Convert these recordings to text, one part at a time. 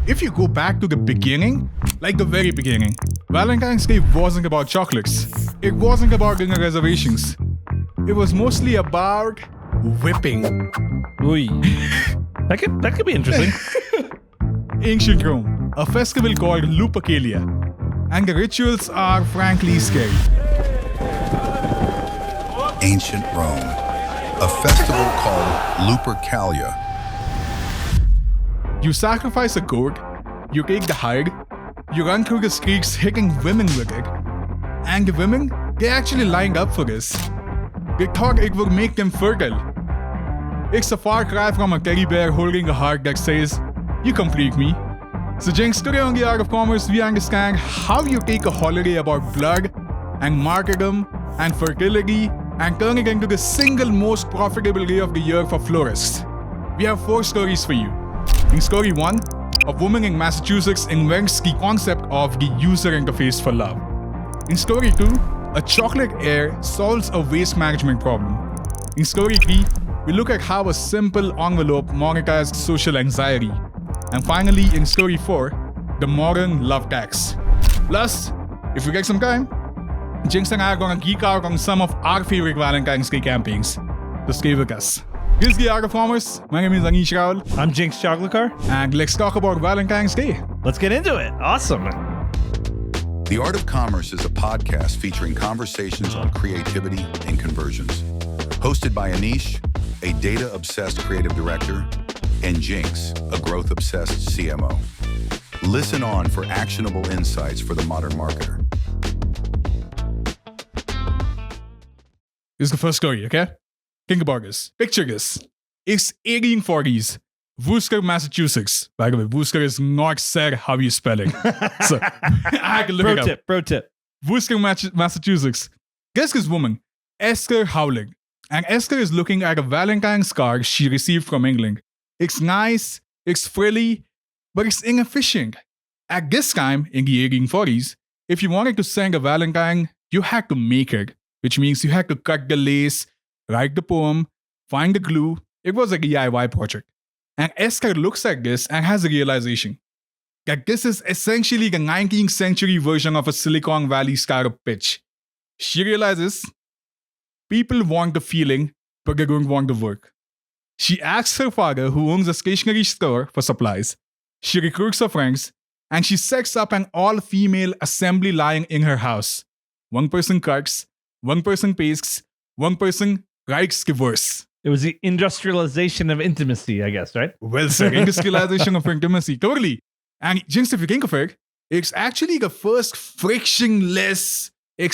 If you go back to the beginning, like the very beginning, Valentine's Day wasn't about chocolates. It wasn't about dinner reservations. It was mostly about whipping. Ooh. That could be interesting. Ancient Rome, a festival called Lupercalia, and the rituals are frankly scary. Ancient Rome, a festival called Lupercalia. You sacrifice a goat, you take the hide, you run through the streets hitting women with it, and the women, they actually lined up for this. They thought it would make them fertile. It's a far cry from a teddy bear holding a heart that says, "You complete me." So Jinx, today on The Art of Commerce, we understand how you take a holiday about blood and martyrdom and fertility and turn it into the single most profitable day of the year for florists. We have 4 stories for you. In story 1, a woman in Massachusetts invents the concept of the user interface for love. In story 2, a chocolate heir solves a waste management problem. In story 3, we look at how a simple envelope monetized social anxiety. And finally, in story 4, the modern love tax. Plus, if we get some time, Jinx and I are gonna geek out on some of our favorite Valentine's Day campaigns. So stay with us. This is The Art of Commerce. My name is Anish Raul. I'm Jinx Joglekar. And let's talk about Valentine's Day. Let's get into it. Awesome. The Art of Commerce is a podcast featuring conversations on creativity and conversions. Hosted by Anish, a data-obsessed creative director, and Jinx, a growth-obsessed CMO. Listen on for actionable insights for the modern marketer. This is the first story, okay? Think about this. Picture this. It's 1840s. Worcester, Massachusetts. By the way, Worcester is not said how you spell it. So I had to look it up. Pro tip. Worcester, Massachusetts. Guess this woman, Esther Howling. And Esther is looking at a Valentine's card she received from England. It's nice, it's frilly, but it's inefficient. At this time, in the 1840s, if you wanted to send a Valentine, you had to make it, which means you had to cut the lace, write the poem, find the glue. It was a DIY project. And Esther looks at this and has a realization that this is essentially the 19th century version of a Silicon Valley startup pitch. She realizes people want the feeling, but they don't want the work. She asks her father, who owns a stationery store, for supplies. She recruits her friends, and she sets up an all-female assembly line in her house. One person cuts, one person pastes, one person writes the verse. It was the industrialization of intimacy, I guess, right? Well said. Industrialization of intimacy. Totally. And just if you think of it, it's actually the first frictionless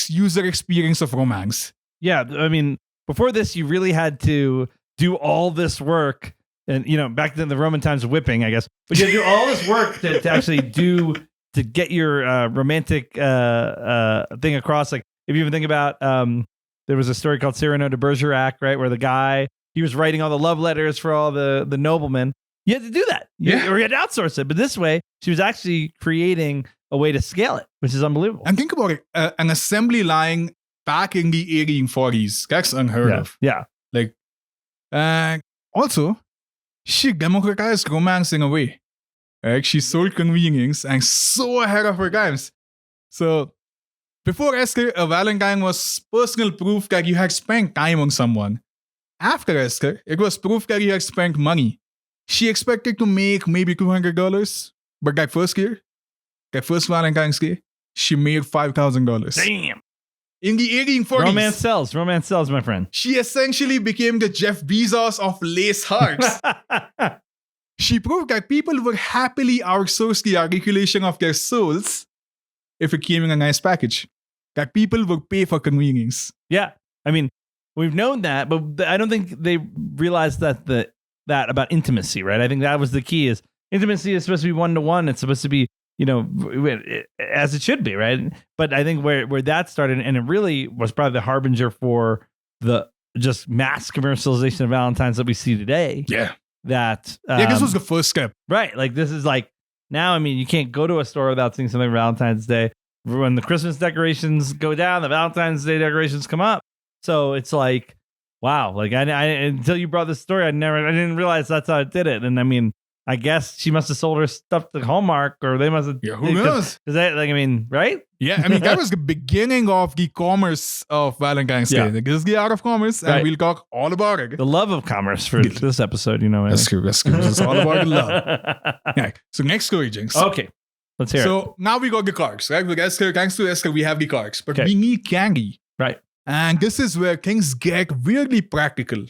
user experience of romance. Yeah, I mean, before this, you really had to do all this work. And, back then, the Roman times of whipping, I guess. But you had to do all this work to actually to get your romantic thing across. Like, if you even think about, there was a story called Cyrano de Bergerac, right? Where the guy, he was writing all the love letters for all the noblemen. You had to do that. Or you had to outsource it. But this way, she was actually creating a way to scale it, which is unbelievable. And think about it. An assembly line back in the 1840s. That's unheard of. Yeah. Like, also, she democratized romance in a way. Right? She sold convenience and so ahead of her times. So, before Esther, a Valentine was personal proof that you had spent time on someone. After Esther, it was proof that you had spent money. She expected to make maybe $200, but that first Valentine's Day, she made $5,000. Damn. In the 1840s. Romance sells, my friend. She essentially became the Jeff Bezos of lace hearts. She proved that people would happily outsource the articulation of their souls if it came in a nice package. That people would pay for convenience. Yeah. I mean, we've known that, but I don't think they realized that about intimacy, right? I think that was the key. Is intimacy is supposed to be one-to-one. It's supposed to be, as it should be, right? But I think where that started, and it really was probably the harbinger for the just mass commercialization of Valentine's that we see today. Yeah. That this was the first step. Right. Like, this is like, now, I mean, you can't go to a store without seeing something for Valentine's Day. When the Christmas decorations go down, the Valentine's Day decorations come up. So it's like, wow. Like, I until you brought this story, I didn't realize that's how it did it. And I mean, I guess she must have sold her stuff to Hallmark, or they must have. Yeah, who knows? Is that like, I mean, right? Yeah, I mean, that was the beginning of the commerce of Valentine's Day. Yeah. Like, this is the art of commerce, and Right. we'll talk all about it. The love of commerce for this episode, you know. That's true. It's all about the love. Yeah. So next story, Jinx. Okay, let's hear it. So now we got the cards, right? With Esther, thanks to Esther, we have the cards. But Okay. we need candy. Right. And this is where things get weirdly practical.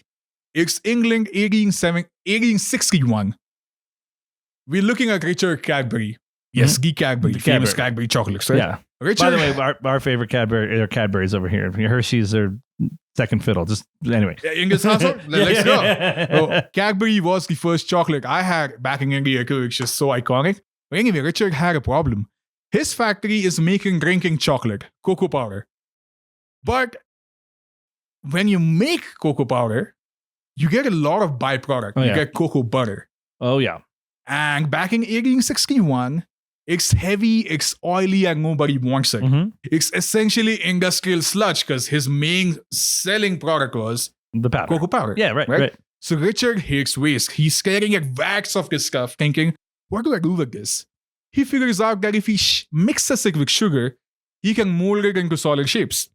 It's England 1861. We're looking at Richard Cadbury. Yes, the Cadbury, The famous Cadbury. Cadbury chocolates, right? Yeah. Richard, By the way, our favorite Cadbury's over here. Hershey's are second fiddle. Just anyway. in this household, let's go. Yeah. Oh, Cadbury was the first chocolate I had back in India too. It's just so iconic. But anyway, Richard had a problem. His factory is making drinking chocolate, cocoa powder. But when you make cocoa powder, you get a lot of byproduct. Oh, you yeah. get cocoa butter. Oh yeah. And back in 1861, it's heavy, it's oily, and nobody wants it. Mhm. It's essentially industrial sludge because his main selling product was The powder. cocoa powder. Yeah. Right. So Richard hates waste. He's staring at bags of this stuff, thinking, what do I do with this? He figures out that if he mixes it with sugar, he can mold it into solid shapes.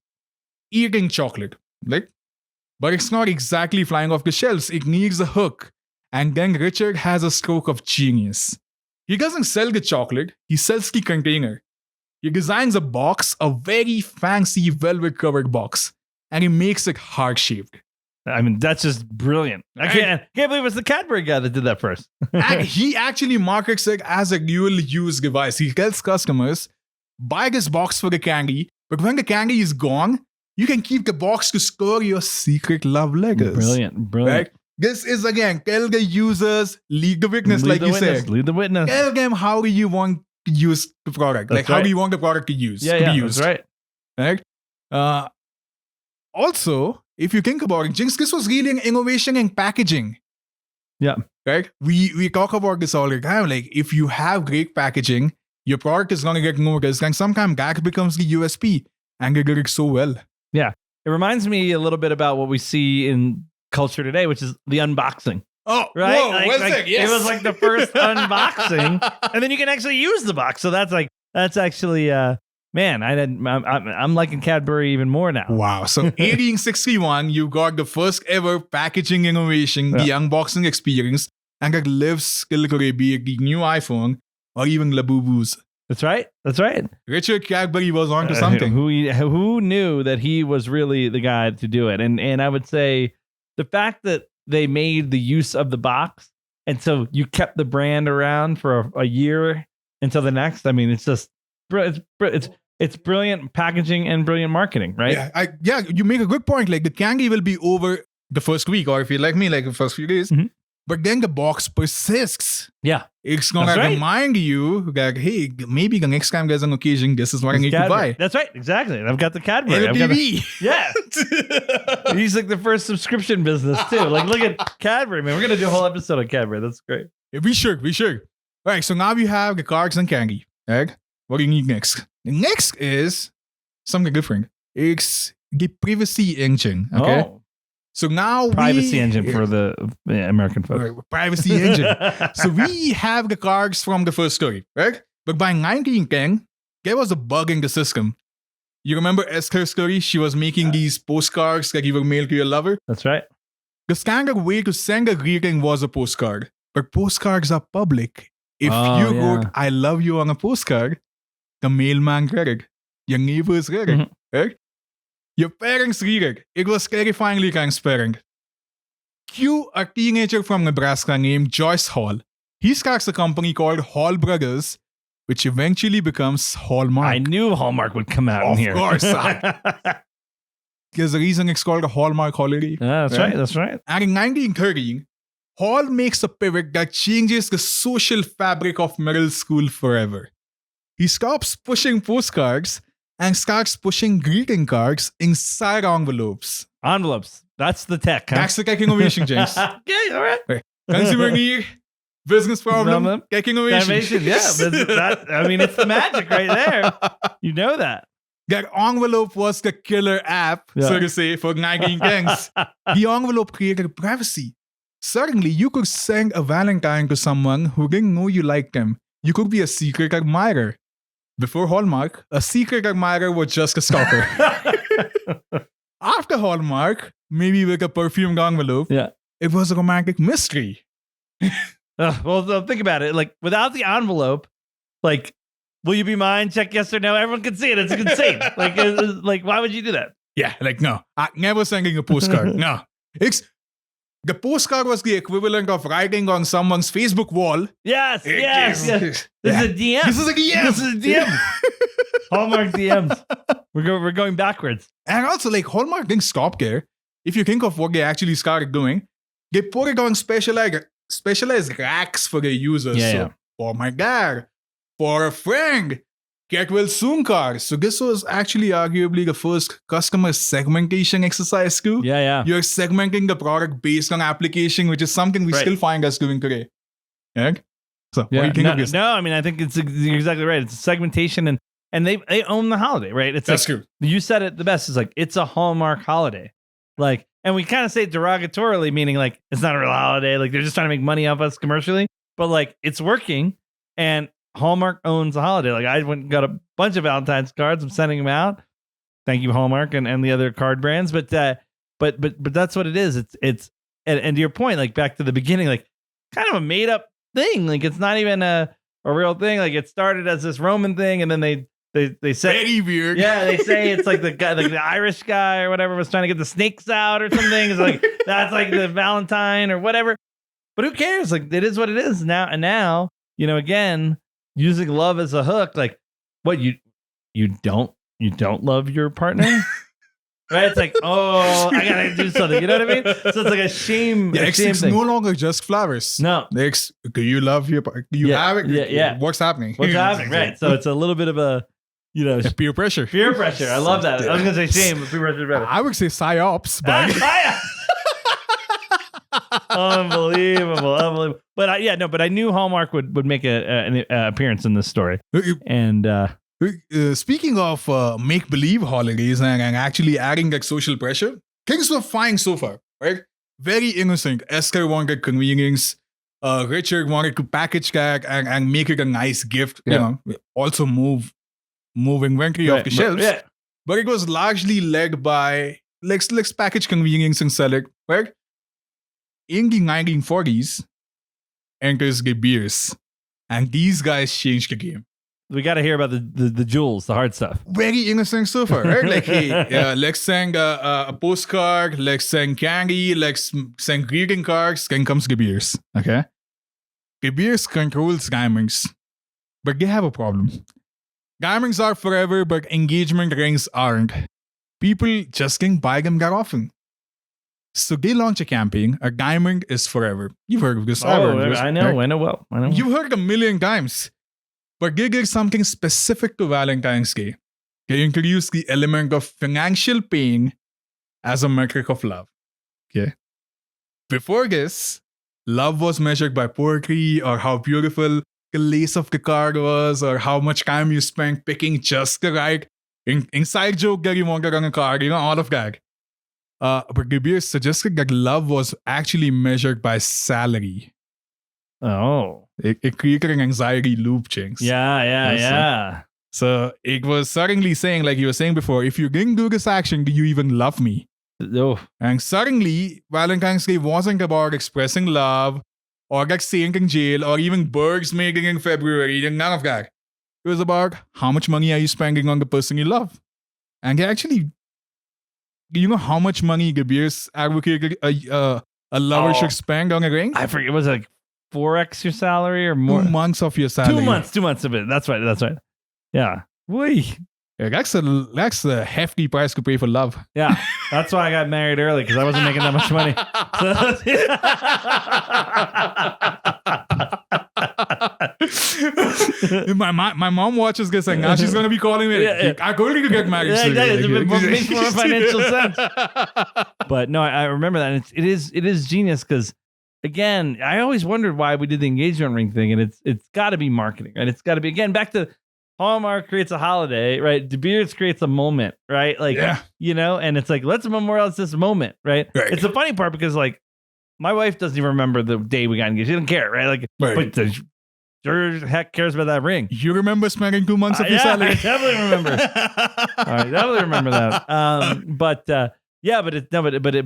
Eating chocolate, right? But it's not exactly flying off the shelves. It needs a hook. And then Richard has a stroke of genius. He doesn't sell the chocolate, he sells the container. He designs a box, a very fancy velvet-covered box, and he makes it heart-shaped. I mean, that's just brilliant. I can't believe it's the Cadbury guy that did that first. And he actually markets it as a dual-use device. He tells customers, buy this box for the candy, but when the candy is gone, you can keep the box to store your secret love letters. Brilliant. Right? This is, again, tell the users, lead the witness, Lead like the you witness. said. Lead the witness. Tell them how do you want to use the product. That's Like, how right. do you want the product to use? Yeah, to yeah, be that's used. right. Right? Also, if you think about it, Jinx, this was really an innovation in packaging. Yeah. Right? We talk about this all the time. Like, if you have great packaging, your product is going to get noticed. And sometimes that becomes the USP. And they did it so well. It reminds me a little bit about what we see in culture today, which is the unboxing. Oh, Right? whoa, well said, yes. It was like the first unboxing, and then you can actually use the box. So that's actually, man, I'm liking Cadbury even more now. Wow. So 1861, you got the first ever packaging innovation, the unboxing experience, and that lives still today, be it the new iPhone or even Labubu's. That's right. That's right. Richard Cadbury was onto something. Who knew that he was really the guy to do it? And I would say the fact that they made the use of the box, and so you kept the brand around for a year until the next. I mean, it's just it's brilliant packaging and brilliant marketing, right? Yeah, you make a good point. Like, the candy will be over the first week, or if you like me, like the first few days. Mhm. But then the box persists. Yeah. It's gonna That's right. remind you that, hey, maybe the next time there's an occasion, this is what I need to Cadbury. buy. That's right. Exactly. I've got the Cadbury. I've got the- LTV. yeah. He's like the first subscription business too. Like, look at Cadbury, man. We're gonna do a whole episode on Cadbury. That's great. Yeah, we should. All right, so now we have the cards and candy. Right? What do you need next? The next is something different. It's the privacy engine. Okay. Oh, So now privacy engine for the American folks. Right, privacy engine. So we have the cards from the first story, right? But by 1910, there was a bug in the system. You remember Esther's story? She was making these postcards that you were mailed to your lover. That's right. The standard way to send a greeting was a postcard. But postcards are public. If Oh, you yeah. wrote, I love you on a postcard, the mailman read it. Your neighbors read it. Mhm. Right? Your parents read it. It was terrifyingly transparent. Cue a teenager from Nebraska named Joyce Hall. He starts a company called Hall Brothers, which eventually becomes Hallmark. I knew Hallmark would come out in Of here. course. There's a reason it's called a Hallmark holiday. That's Yeah. right. That's right. And in 1913, Hall makes a pivot that changes the social fabric of middle school forever. He stops pushing postcards and starts pushing greeting cards inside envelopes. Envelopes. That's the tech. Huh? That's the tech innovation, James. Okay, all right. Consumer need, business problem, tech innovation. Innovation. Yeah. I mean, it's the magic right there. You know that. That envelope was the killer app, so Yeah. to say, for 1910s. The envelope created privacy. Suddenly, you could send a Valentine to someone who didn't know you liked them. You could be a secret admirer. Before Hallmark, a secret admirer was just a stalker. After Hallmark, maybe with a perfumed envelope, Yeah. it was a romantic mystery. Well, think about it. Like without the envelope, like, will you be mine? Check yes or no. Everyone can see it. It's insane. Like, why would you do that? Yeah, like no, I never sending a postcard. No, the postcard was the equivalent of writing on someone's Facebook wall. Yes. This is a DM. This is a DM. This is a DM. Hallmark DMs. We're going backwards. And also, like, Hallmark didn't stop there. If you think of what they actually started doing, they put it on specialized racks for their users. Yeah. For my dad, for a friend, get well soon cards. So this was actually arguably the first customer segmentation exercise too. Yeah. You're segmenting the product based on application, which is something we Right. still find us doing today. Yeah? So what do Yeah. you think of this? No, I mean, I think it's exactly right. It's segmentation and they own the holiday, right? It's That's like, true. You said it the best. It's like, it's a Hallmark holiday. Like, and we kind of say it derogatorily, meaning like, it's not a real holiday. Like they're just trying to make money off us commercially, but like it's working and Hallmark owns the holiday. Like I went and got a bunch of Valentine's cards. I'm sending them out. Thank you, Hallmark and the other card brands. But that's what it is. It's and to your point, like back to the beginning, like kind of a made up thing. Like it's not even a real thing. Like it started as this Roman thing, and then they say Very weird. yeah, they say it's like the guy, like the Irish guy or whatever was trying to get the snakes out or something. It's like that's like the Valentine or whatever. But who cares? Like it is what it is now. And now, again, using love as a hook, like what you don't love your partner? Right? It's like, oh, I gotta do something. You know what I mean? So it's like a shame. Yeah, a shame it's thing. no longer just flowers. No. Do you love your partner? Do you have it? Yeah. What's happening? What's happening? Right. So it's a little bit of a, Peer pressure. peer pressure. I love that. I was gonna say shame, but peer pressure is better. I would say psyops, but Unbelievable. But I knew Hallmark would make an appearance in this story. And speaking of make-believe holidays and actually adding like social pressure, things were fine so far, right? Very innocent. Esther wanted convenience. Richard wanted to package that and make it a nice gift. Also move inventory off the shelves. Yeah. But it was largely led by let's package convenience and sell it, right? In the 1940s, enters the beers, and these guys changed the game. We got to hear about the jewels, the hard stuff. Very innocent so far, right? Like, hey, let's send a postcard, let's send candy, let's send greeting cards, then comes the beers, okay? The beers controls diamonds, but they have a problem. Diamonds are forever, but engagement rings aren't. People just can't buy them that often. So they launch a campaign, a diamond is forever. You've heard of this. I've heard of this, I know, right? I know well. You've heard it a million times. But they did something specific to Valentine's Day. They introduced the element of financial pain as a metric of love. Okay. Before this, love was measured by poetry or how beautiful the lace of the card was or how much time you spent picking just the right inside joke that you wanted on a card, all of that. But De Beers suggested that love was actually measured by salary. Oh. It created an anxiety loop, Jinx. Yeah. So it was suddenly saying, like you were saying before, if you didn't do this action, do you even love me? Oh. And suddenly, Valentine's Day wasn't about expressing love or like staying in jail or even birds mating in February and none of that. It was about how much money are you spending on the person you love? And they actually, you know how much money De Beers advocated a lover should spend on a ring? I forget, was it like 4x your salary or more? 2 months of your salary. 2 months of it. That's right. Yeah. Whee. Yeah, that's a hefty price to pay for love. Yeah. That's why I got married early, because I wasn't making that much money. my mom watches this and now she's going to be calling me. I told you to get married. Yeah, it makes more financial sense. But no, I remember that. And it is genius because, again, I always wondered why we did the engagement ring thing, and it's got to be marketing, right? It's got to be, again, back to Hallmark creates a holiday, right? De Beers creates a moment, right? Like, and it's like, let's memorialize this moment, right? It's the funny part because, like, my wife doesn't even remember the day we got engaged. She doesn't care, right? Like, Right. but sure heck cares about that ring. You remember spending 2 months of your Yeah, salary? I definitely remember. I definitely remember that.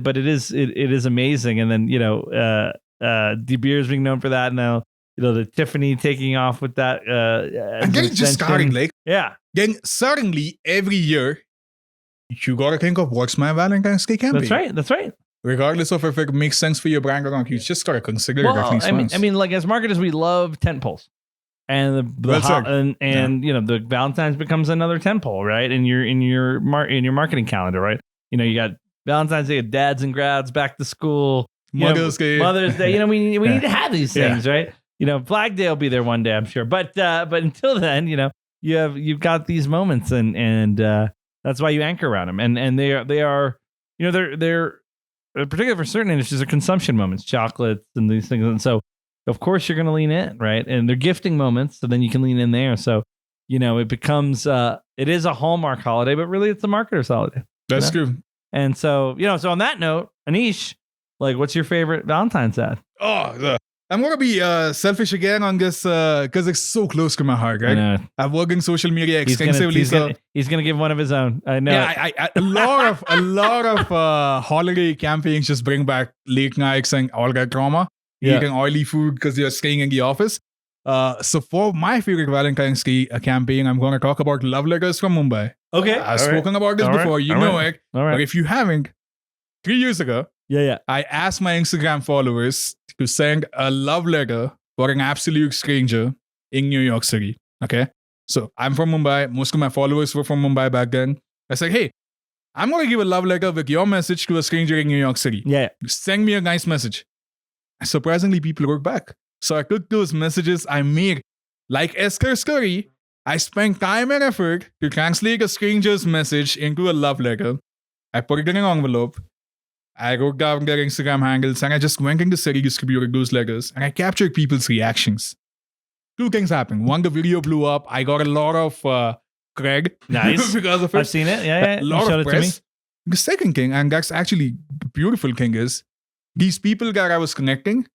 But it is amazing. And then De Beers being known for that now. The Tiffany taking off with that. And getting just starting, like, yeah. then suddenly every year, you gotta think of what's my Valentine's Day campaign. That's right. Regardless of if it makes sense for your brand or not, you just gotta consider it at Well, least once. I mean, like as marketers, we love tent poles, and the Valentine's becomes another tent pole, right? In your marketing calendar, right? You got Valentine's Day, dads and grads, back to school, Mother's Day. We need to have these things, right? Flag Day will be there one day, I'm sure. But until then, you've got these moments, and that's why you anchor around them, and they are they're particularly for certain industries, are consumption moments, chocolates and these things, and so of course you're going to lean in, right? And they're gifting moments, so then you can lean in there. So it becomes it is a Hallmark holiday, but really it's a marketer's holiday. That's true. And so so on that note, Anish, like, what's your favorite Valentine's ad? I'm gonna be selfish again on this because it's so close to my heart, right? I've worked in social media extensively, he's gonna give one of his own. I know. Yeah, a lot of holiday campaigns just bring back late nights and all that drama, eating oily food because you're staying in the office. So for my favorite Valentine's Day campaign, I'm gonna talk about love letters from Mumbai. Okay, I've spoken about this before. You know it. All right. But if you haven't, 3 years ago, I asked my Instagram followers to send a love letter for an absolute stranger in New York City. Okay. So I'm from Mumbai. Most of my followers were from Mumbai back then. I said, hey, I'm going to give a love letter with your message to a stranger in New York City. Yeah. Send me a nice message. And surprisingly, people wrote back. So I took those messages I made, like Esther Scurry. I spent time and effort to translate a stranger's message into a love letter. I put it in an envelope. I wrote down their Instagram handles and I just went in the city, distributed those letters, and I captured people's reactions. 2 things happened. One, the video blew up. I got a lot of cred. Nice. Because of it. I've seen it. Yeah. A lot of press. The second thing, and that's actually the beautiful thing, is these people that I was connecting,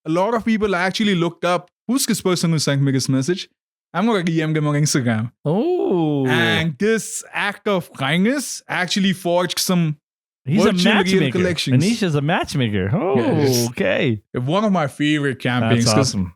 a lot of people actually looked up, who's this person who sent me this message? I'm going to DM them on Instagram. Oh. And this act of kindness actually forged some He's a matchmaker. Collections. Anish is a matchmaker. Oh, okay. One of my favorite campaigns. That's awesome.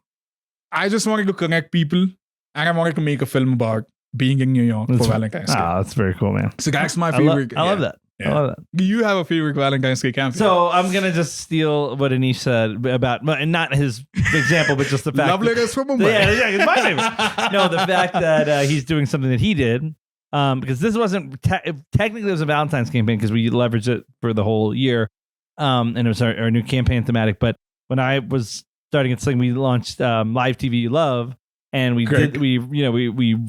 I just wanted to connect people, and I wanted to make a film about being in New York for Valentine's Day. That's very cool, man. So that's my favorite. I love that. Yeah. I love that. Do you have a favorite Valentine's Day campaign? So I'm gonna just steal what Anish said about, and not his example, but just the fact. Love letters from Mumbai. Yeah, it's my favorite. No, the fact that he's doing something that he did. Because this wasn't technically it was a Valentine's campaign because we leveraged it for the whole year, and it was our new campaign thematic. But when I was starting at Sling, we launched Live TV You Love, and we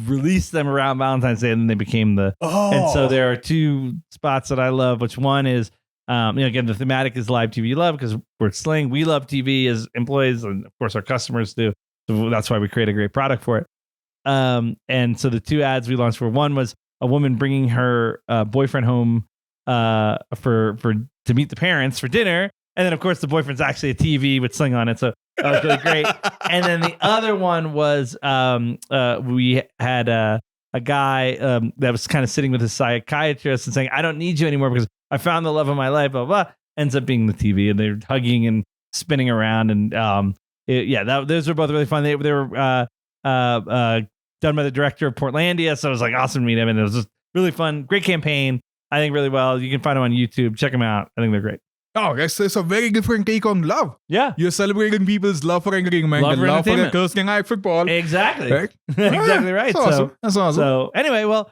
released them around Valentine's Day, and then they became And so there are 2 spots that I love. Which one is again the thematic is Live TV You Love because we're Sling, we love TV as employees, and of course our customers do. So that's why we create a great product for it. And so the 2 ads we launched were, one was a woman bringing her boyfriend home to meet the parents for dinner, and then of course the boyfriend's actually a TV with Sling on it, so that was really great. And then the other one was we had a guy that was kind of sitting with his psychiatrist and saying, "I don't need you anymore because I found the love of my life." Blah blah. Ends up being the TV, and they're hugging and spinning around, and those were both really fun. They were done by the director of Portlandia, so it was like awesome to meet him, and it was just really fun. Great campaign, I think, really well. You can find them on YouTube. Check them out. I think they're great. Oh, that's a very different take on love. Yeah, you're celebrating people's love for entertainment, and love for their Thursday night football. Exactly, right? Exactly right. That's awesome. So anyway, well,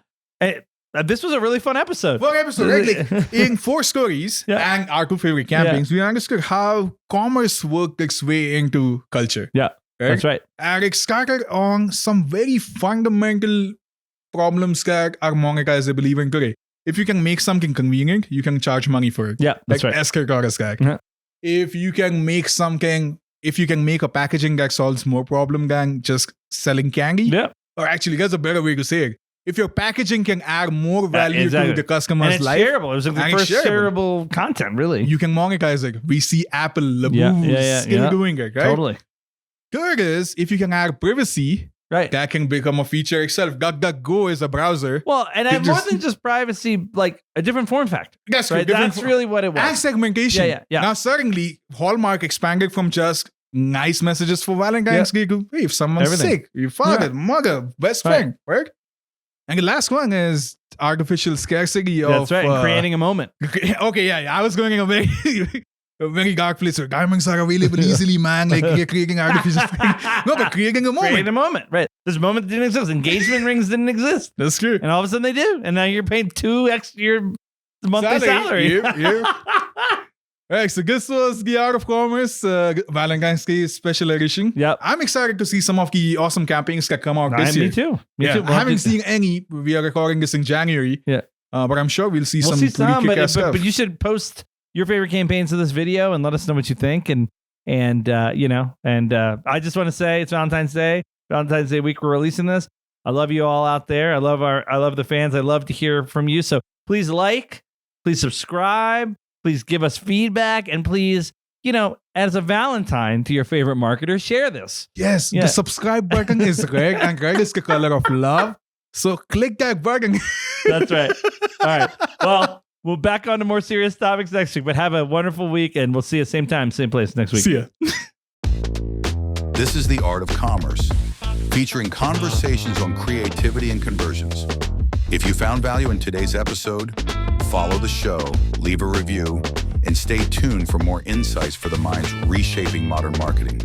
this was a really fun episode. Right? Like, in 4 stories and our 2 favorite campaigns, we understood how commerce worked its way into culture. Yeah. Right? That's right. And it started on some very fundamental problems that are monetizable even today. If you can make something convenient, you can charge money for it. Yeah, that's like right. Escargot gag. Yeah. If you can make a packaging that solves more problem than just selling candy. Yeah. Or actually, that's a better way to say it. if your packaging can add more value exactly. to the customer's and it's life, shareable. It was like the and it's first shareable. shareable content, really. You can monetize it. We see Apple, Yeah, still doing it, right? Totally. Third is, if you can add privacy, Right. that can become a feature itself. DuckDuckGo is a browser. Well, and It more just- than just privacy, like a different form factor. That's Right. That's really what it was. And segmentation. Yeah. Now, certainly, Hallmark expanded from just nice messages for Valentine's Day to, hey, if someone's Everything. sick, your father, mother, best Right. friend, right? And the last one is artificial scarcity of... That's right. And creating a moment. Okay, yeah. I was going in a very, a very dark place where diamonds are available easily, man. Like, you're creating artificial... No, but creating a moment. Creating a moment. Right. This moment didn't exist. Engagement rings didn't exist. That's true. And all of a sudden they do. And now you're paying 2x your monthly salary. Yep. All right, so this was the Art of Commerce Valentine's Day special edition. Yep. I'm excited to see some of the awesome campaigns that come out this year. Me too. Me too. I haven't seen any. We are recording this in January. Yeah. But I'm sure we'll see some but stuff. you should post your favorite campaigns to this video and let us know what you think. And I just want to say it's Valentine's Day week. We're releasing this. I love you all out there. I love the fans. I love to hear from you. So please please subscribe. Please give us feedback, and please, as a Valentine to your favorite marketer, share this. Yes, the subscribe button is red, and red is the color of love. So click that button. That's right. All right. Well, we'll back on to more serious topics next week, but have a wonderful week, and we'll see you same time, same place next week. See ya. This is The Art of Commerce, featuring conversations on creativity and conversions. If you found value in today's episode, follow the show, leave a review, and stay tuned for more insights for the minds reshaping modern marketing.